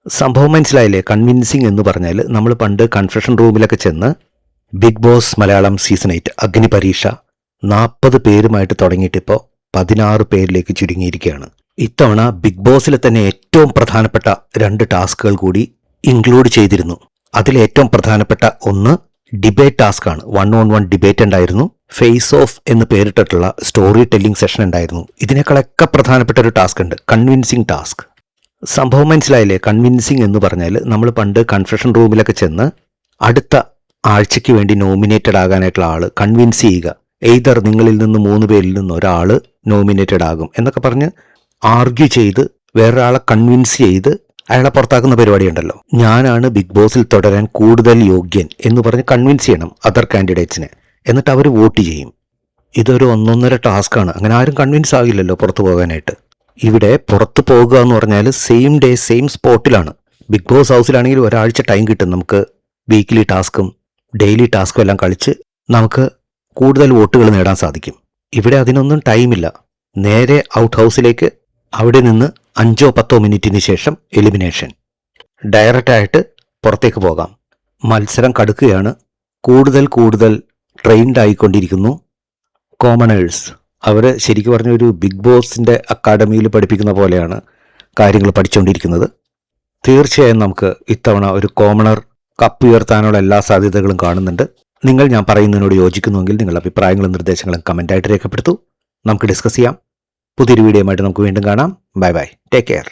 സംഭവം മനസ്സിലായില്ലേ? കൺവിൻസിങ് എന്ന് പറഞ്ഞാൽ നമ്മൾ പണ്ട് കൺഫെഷൻ റൂമിലൊക്കെ ചെന്ന് ബിഗ് ബോസ് മലയാളം സീസൺ 8 അഗ്നി പരീക്ഷ 40 പേരുമായിട്ട് തുടങ്ങിയിട്ടിപ്പോൾ 16 പേരിലേക്ക് ചുരുങ്ങിയിരിക്കുകയാണ്. ഇത്തവണ ബിഗ് ബോസിലെ തന്നെ ഏറ്റവും പ്രധാനപ്പെട്ട 2 ടാസ്കുകൾ കൂടി ഇൻക്ലൂഡ് ചെയ്തിരുന്നു. അതിൽ ഏറ്റവും പ്രധാനപ്പെട്ട ഒന്ന് ഡിബേറ്റ് ടാസ്ക്കാണ്. 1-on-1 ഡിബേറ്റ് ഉണ്ടായിരുന്നു. ഫേസ് ഓഫ് എന്ന് പേരിട്ടിട്ടുള്ള സ്റ്റോറി ടെല്ലിംഗ് സെഷൻ ഉണ്ടായിരുന്നു. ഇതിനേക്കാളൊക്കെ പ്രധാനപ്പെട്ട ഒരു ടാസ്ക് ഉണ്ട്, കൺവിൻസിങ് ടാസ്ക്. സംഭവം മനസ്സിലായില്ലേ? കൺവിൻസിങ് എന്ന് പറഞ്ഞാൽ നമ്മൾ പണ്ട് കൺഫെഷൻ റൂമിലൊക്കെ ചെന്ന് അടുത്ത ആഴ്ചയ്ക്ക് വേണ്ടി നോമിനേറ്റഡ് ആകാനായിട്ടുള്ള ആൾ കൺവിൻസ് ചെയ്യുക. എയ്തർ നിങ്ങളിൽ നിന്ന് 3 പേരിൽ നിന്ന് ഒരാൾ നോമിനേറ്റഡ് ആകും എന്നൊക്കെ പറഞ്ഞ് ആർഗ്യൂ ചെയ്ത് വേറൊരാളെ കൺവിൻസ് ചെയ്ത് അയാളെ പുറത്താക്കുന്ന പരിപാടിയുണ്ടല്ലോ. ഞാനാണ് ബിഗ് ബോസിൽ തുടരാൻ കൂടുതൽ യോഗ്യൻ എന്ന് പറഞ്ഞ് കൺവിൻസ് ചെയ്യണം അതർ കാൻഡിഡേറ്റ്സിനെ. എന്നിട്ട് അവർ വോട്ട് ചെയ്യും. ഇതൊരു 1.5 ടാസ്ക്കാണ്. അങ്ങനെ ആരും കൺവിൻസ് ആകില്ലല്ലോ പുറത്തു പോകാനായിട്ട്. ഇവിടെ പുറത്തു പോകുക എന്ന് പറഞ്ഞാൽ സെയിം ഡേ സെയിം സ്പോട്ടിലാണ്. ബിഗ് ബോസ് ഹൗസിലാണെങ്കിൽ ഒരാഴ്ച ടൈം കിട്ടും. നമുക്ക് വീക്ക്ലി ടാസ്കും ഡെയിലി ടാസ്കും എല്ലാം കളിച്ച് നമുക്ക് കൂടുതൽ വോട്ടുകൾ നേടാൻ സാധിക്കും. ഇവിടെ അതിനൊന്നും ടൈമില്ല. നേരെ ഔട്ട് ഹൗസിലേക്ക്, അവിടെ നിന്ന് 5-10 മിനിറ്റിന് ശേഷം എലിമിനേഷൻ. ഡയറക്റ്റായിട്ട് പുറത്തേക്ക് പോകാം. മത്സരം കടുക്കുകയാണ്. കൂടുതൽ ട്രെയിൻഡ് ആയിക്കൊണ്ടിരിക്കുന്നു കോമണേഴ്സ്. അവർ ശരിക്കും പറഞ്ഞ ഒരു ബിഗ് ബോസിൻ്റെ അക്കാഡമിയിൽ പഠിപ്പിക്കുന്ന പോലെയാണ് കാര്യങ്ങൾ പഠിച്ചുകൊണ്ടിരിക്കുന്നത്. തീർച്ചയായും നമുക്ക് ഇത്തവണ ഒരു കോമണർ കപ്പ് ഉയർത്താനുള്ള എല്ലാ സാധ്യതകളും കാണുന്നുണ്ട്. നിങ്ങൾ ഞാൻ പറയുന്നതിനോട് യോജിക്കുന്നുവെങ്കിൽ നിങ്ങളുടെ അഭിപ്രായങ്ങളും നിർദ്ദേശങ്ങളും കമൻ്റായിട്ട് രേഖപ്പെടുത്തൂ. നമുക്ക് ഡിസ്കസ് ചെയ്യാം. പുതിയൊരു വീഡിയോയുമായിട്ട് നമുക്ക് വീണ്ടും കാണാം. Bye bye, take care.